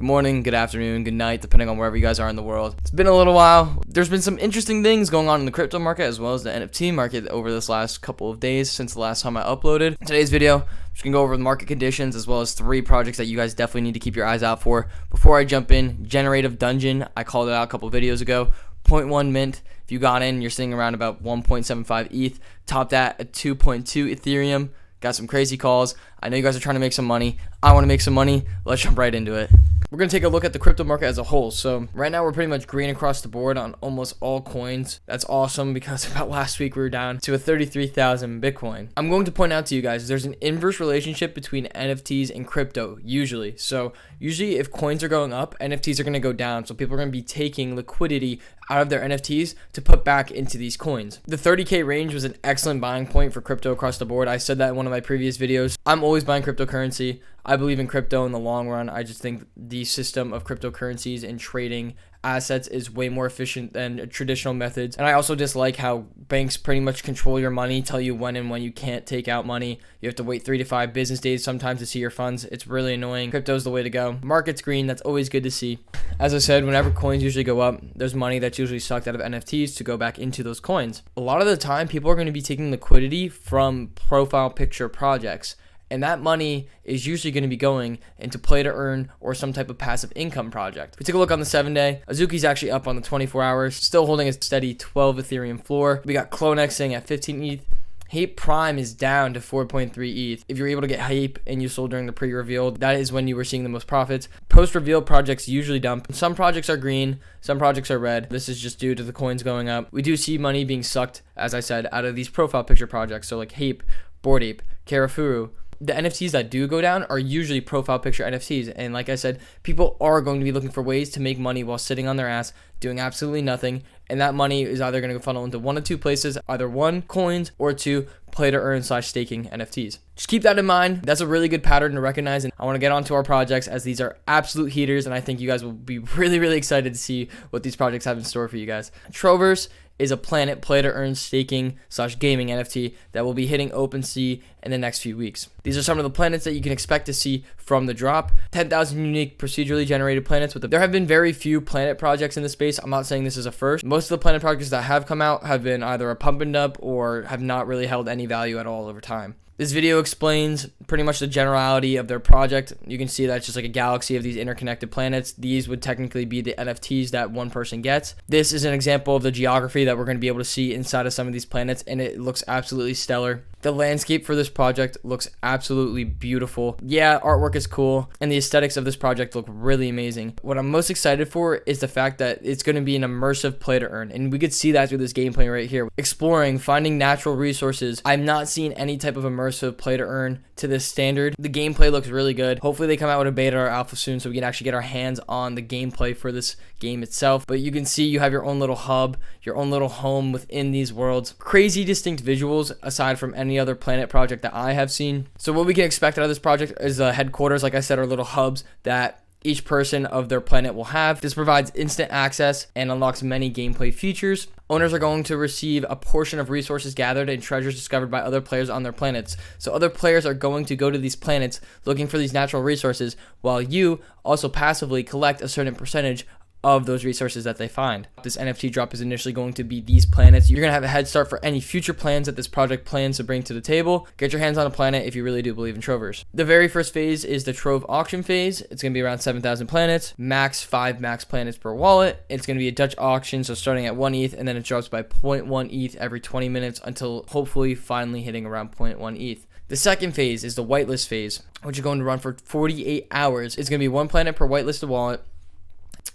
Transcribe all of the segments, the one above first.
Good morning, good afternoon, good night, depending on wherever you guys are in the world. It's been a little while. There's been some interesting things going on in the crypto market as well as the NFT market over this last couple of days since the last time I uploaded. Today's video, I'm just going to go over the market conditions as well as 3 projects that you guys definitely need to keep your eyes out for. Before I jump in, Generative Dungeon, I called it out a couple of videos ago. 0.1 mint. If you got in, you're sitting around about 1.75 ETH. Top that at 2.2 Ethereum. Got some crazy calls. I know you guys are trying to make some money. I want to make some money. Let's jump right into it. We're going to take a look at the crypto market as a whole. So right now we're pretty much green across the board on almost all coins. That's awesome because about last week we were down to a 33,000 Bitcoin. I'm going to point out to you guys there's an inverse relationship between NFTs and crypto usually. So usually if coins are going up, NFTs are going to go down. So people are going to be taking liquidity out of their NFTs to put back into these coins. The 30K range was an excellent buying point for crypto across the board. I said that in one of my previous videos. I'm always buying cryptocurrency. I believe in crypto in the long run. I just think the system of cryptocurrencies and trading assets is way more efficient than traditional methods. And I also dislike how banks pretty much control your money, tell you when and when you can't take out money. You have to wait 3 to 5 business days sometimes to see your funds. It's really annoying. Crypto is the way to go. Market's green. That's always good to see. As I said, whenever coins usually go up, there's money that's usually sucked out of NFTs to go back into those coins. A lot of the time, people are going to be taking liquidity from profile picture projects. And that money is usually going to be going into play to earn or some type of passive income project. If we take a look on the 7-day, Azuki's actually up on the 24 hours, still holding a steady 12 Ethereum floor. We got Clonex sitting at 15 ETH. Hype Prime is down to 4.3 ETH. If you're able to get Hype and you sold during the pre-reveal, that is when you were seeing the most profits. Post-reveal projects usually dump. Some projects are green, some projects are red. This is just due to the coins going up. We do see money being sucked, as I said, out of these profile picture projects. So like Hype, Bored Ape, Karafuru. The NFTs that do go down are usually profile picture NFTs. And like I said, people are going to be looking for ways to make money while sitting on their ass, doing absolutely nothing. And that money is either going to funnel into one of 2 places, either 1, coins, or 2, play to earn / staking NFTs. Just keep that in mind. That's a really good pattern to recognize. And I want to get onto our projects as these are absolute heaters. And I think you guys will be really excited to see what these projects have in store for you guys. Troverse is a Planet play to earn staking / gaming NFT that will be hitting OpenSea in the next few weeks. These are some of the planets that you can expect to see from the drop. 10,000 unique procedurally generated planets. There have been very few planet projects in the space. I'm not saying this is a first. Most of the planet projects that have come out have been either a pump and dump or have not really held any value at all over time. This video explains pretty much the generality of their project. You can see that it's just like a galaxy of these interconnected planets. These would technically be the NFTs that one person gets. This is an example of the geography that we're going to be able to see inside of some of these planets, and it looks absolutely stellar. The landscape for this project looks absolutely beautiful. Yeah, artwork is cool, and the aesthetics of this project look really amazing. What I'm most excited for is the fact that it's going to be an immersive play to earn, and we could see that through this gameplay right here. Exploring, finding natural resources. I've not seen any type of immersive play to earn to this standard. The gameplay looks really good. Hopefully they come out with a beta or alpha soon so we can actually get our hands on the gameplay for this game itself. But you can see you have your own little hub, your own little home within these worlds. Crazy distinct visuals aside from any other planet project that I have seen. So what we can expect out of this project is the headquarters, like I said, are little hubs that each person of their planet will have. This provides instant access and unlocks many gameplay features. Owners are going to receive a portion of resources gathered and treasures discovered by other players on their planets. So other players are going to go to these planets looking for these natural resources, while you also passively collect a certain percentage of those resources that they find. This NFT drop is initially going to be these planets. You're going to have a head start for any future plans that this project plans to bring to the table. Get your hands on a planet if you really do believe in Troverse. The very first phase is the Trove auction phase. It's going to be around 7,000 planets, 5 max planets per wallet. It's going to be a Dutch auction, so starting at 1 ETH, and then it drops by 0.1 ETH every 20 minutes until hopefully finally hitting around 0.1 ETH. The second phase is the whitelist phase, which is going to run for 48 hours. It's going to be 1 planet per whitelisted wallet.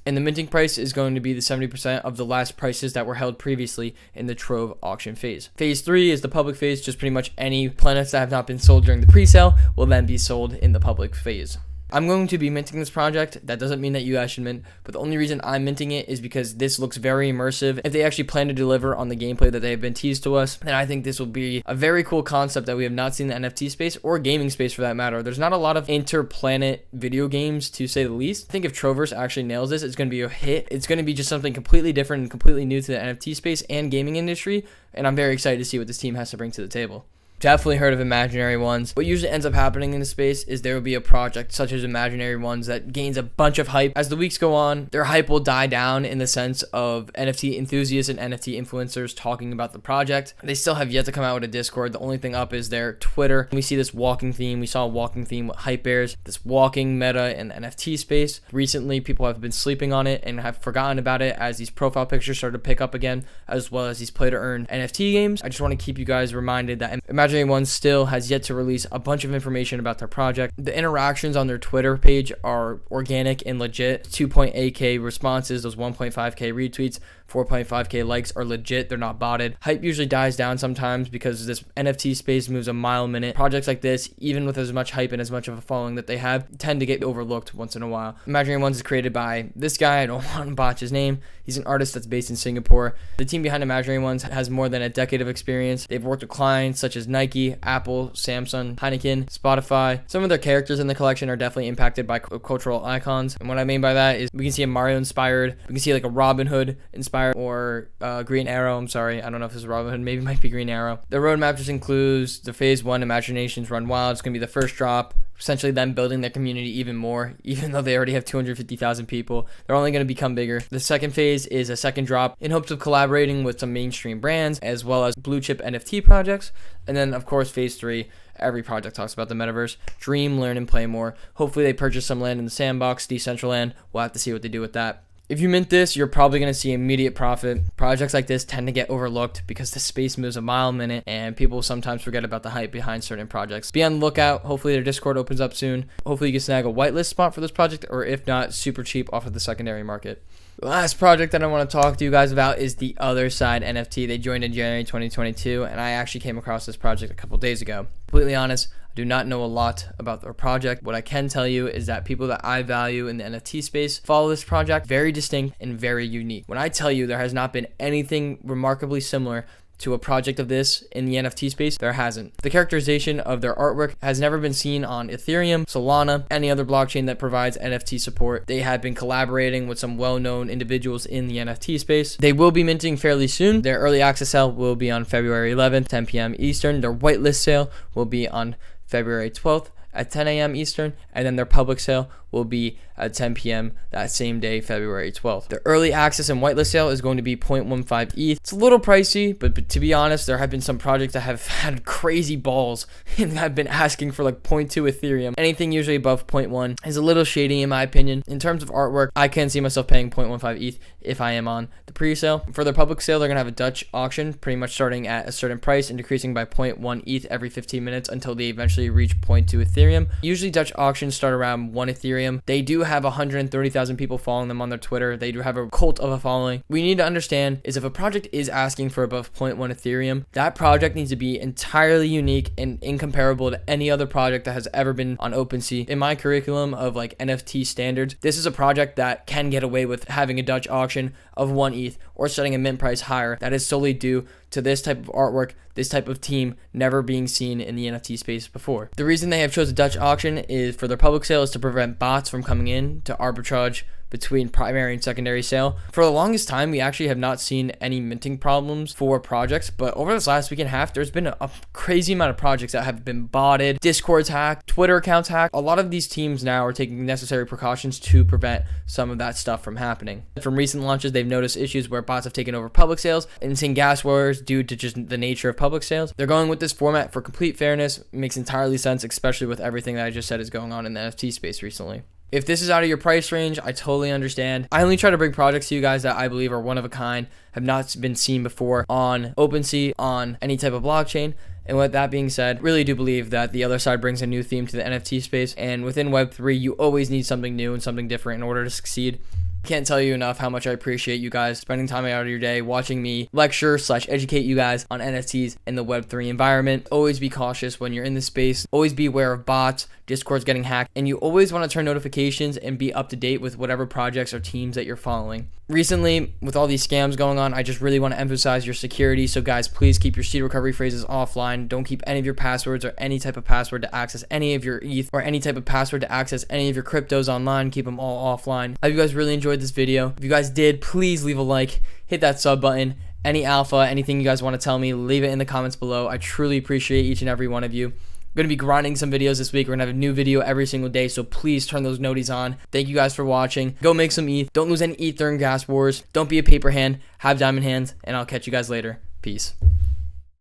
And the minting price is going to be the 70% of the last prices that were held previously in the Trove auction phase. Phase 3 is the public phase. Just pretty much any planets that have not been sold during the pre-sale will then be sold in the public phase. I'm going to be minting this project. That doesn't mean that you guys should mint, but the only reason I'm minting it is because this looks very immersive. If they actually plan to deliver on the gameplay that they have been teased to us, then I think this will be a very cool concept that we have not seen in the NFT space or gaming space for that matter. There's not a lot of interplanet video games, to say the least. I think if Troverse actually nails this, it's going to be a hit. It's going to be just something completely different and completely new to the NFT space and gaming industry, and I'm very excited to see what this team has to bring to the table. Definitely heard of imaginary ones. What usually ends up happening in the space is there will be a project such as imaginary ones that gains a bunch of hype. As the weeks go on, their hype will die down in the sense of NFT enthusiasts and NFT influencers talking about the project. They still have yet to come out with a Discord. The only thing up is their Twitter. We see this walking theme. We saw a walking theme with hype bears, this walking meta in the NFT space. Recently, people have been sleeping on it and have forgotten about it as these profile pictures started to pick up again, as well as these play to earn NFT games. I just want to keep you guys reminded that Imaginary One still has yet to release a bunch of information about their project. The interactions on their Twitter page are organic and legit. 2.8k responses, those 1.5k retweets, 4.5k likes are legit. They're not botted. Hype usually dies down sometimes because this NFT space moves a mile a minute. Projects like this, even with as much hype and as much of a following that they have, tend to get overlooked once in a while. Imaginary Ones is created by this guy. I don't want to botch his name. He's an artist that's based in Singapore. The team behind Imaginary Ones has more than a decade of experience. They've worked with clients such as Nike, Apple, Samsung, Heineken, Spotify. Some of their characters in the collection are definitely impacted by cultural icons. And what I mean by that is we can see a Mario inspired. We can see like a Robin Hood inspired, or Green Arrow. I'm sorry. I don't know if this is Robin Hood. Maybe it might be Green Arrow. The roadmap just includes the phase 1 Imaginations Run Wild. It's going to be the first drop. Essentially them building their community even more, even though they already have 250,000 people. They're only going to become bigger. The second phase is a second drop in hopes of collaborating with some mainstream brands as well as blue chip NFT projects. And then of course phase 3, every project talks about the metaverse. Dream, learn, and play more. Hopefully they purchase some land in the sandbox, Decentraland. We'll have to see what they do with that. If you mint this, you're probably going to see immediate profit. Projects like this tend to get overlooked because the space moves a mile a minute and people sometimes forget about the hype behind certain projects. Be on the lookout. Hopefully their Discord opens up soon. Hopefully you can snag a whitelist spot for this project, or if not, super cheap off of the secondary market. The last project that I want to talk to you guys about is TheOtherSide NFT. They joined in January 2022, and I actually came across this project a couple days ago. Completely honest, I do not know a lot about their project. What I can tell you is that people that I value in the NFT space follow this project. Very distinct and very unique. When I tell you there has not been anything remarkably similar to a project of this in the NFT space, there hasn't. The characterization of their artwork has never been seen on Ethereum, Solana, any other blockchain that provides NFT support. They have been collaborating with some well-known individuals in the NFT space. They will be minting fairly soon. Their early access sale will be on February 11th, 10 p.m. Eastern. Their whitelist sale will be on February 12th at 10 a.m. Eastern, and then their public sale will be at 10 p.m. that same day, February 12th. The early access and whitelist sale is going to be 0.15 ETH. It's a little pricey, but to be honest, there have been some projects that have had crazy balls and have been asking for like 0.2 Ethereum. Anything usually above 0.1 is a little shady in my opinion. In terms of artwork, I can see myself paying 0.15 ETH if I am on the pre-sale. For their public sale, they're going to have a Dutch auction, pretty much starting at a certain price and decreasing by 0.1 ETH every 15 minutes until they eventually reach 0.2 Ethereum. Usually Dutch auctions start around 1 Ethereum. They do have 130,000 people following them on their Twitter. They do have a cult of a following. We need to understand is if a project is asking for above 0.1 Ethereum, that project needs to be entirely unique and incomparable to any other project that has ever been on OpenSea. In my curriculum of like NFT standards, this is a project that can get away with having a Dutch auction of 1 ETH or setting a mint price higher. That is solely due to this type of artwork, this type of team never being seen in the NFT space before. The reason they have chosen a Dutch auction is for their public sale is to prevent bots from coming in to arbitrage between primary and secondary sale. For the longest time, we actually have not seen any minting problems for projects, but over this last week and a half, there's been a crazy amount of projects that have been botted, Discord's hacked, Twitter accounts hacked. A lot of these teams now are taking necessary precautions to prevent some of that stuff from happening. From recent launches, they've noticed issues where bots have taken over public sales and seen gas wars due to just the nature of public sales. They're going with this format for complete fairness. It makes entirely sense, especially with everything that I just said is going on in the NFT space recently. If this is out of your price range, I totally understand. I only try to bring projects to you guys that I believe are one of a kind, have not been seen before on OpenSea, on any type of blockchain. And with that being said, really do believe that TheOtherSide brings a new theme to the NFT space. And within Web3, you always need something new and something different in order to succeed. Can't tell you enough how much I appreciate you guys spending time out of your day watching me lecture / educate you guys on NFTs in the Web3 environment. Always be cautious when you're in this space. Always be aware of bots, Discord's getting hacked, and you always want to turn notifications and be up to date with whatever projects or teams that you're following. Recently, with all these scams going on, I just really want to emphasize your security. So guys, please keep your seed recovery phrases offline. Don't keep any of your passwords or any type of password to access any of your ETH or any type of password to access any of your cryptos online. Keep them all offline. I hope you guys really enjoyed this video. If you guys did, please leave a like, hit that sub button, any alpha, anything you guys want to tell me, leave it in the comments below. I truly appreciate each and every one of you. I'm going to be grinding some videos this week. We're going to have a new video every single day, so please turn those noties on. Thank you guys for watching. Go make some ETH. Don't lose any ETH during gas wars. Don't be a paper hand. Have diamond hands, and I'll catch you guys later. Peace.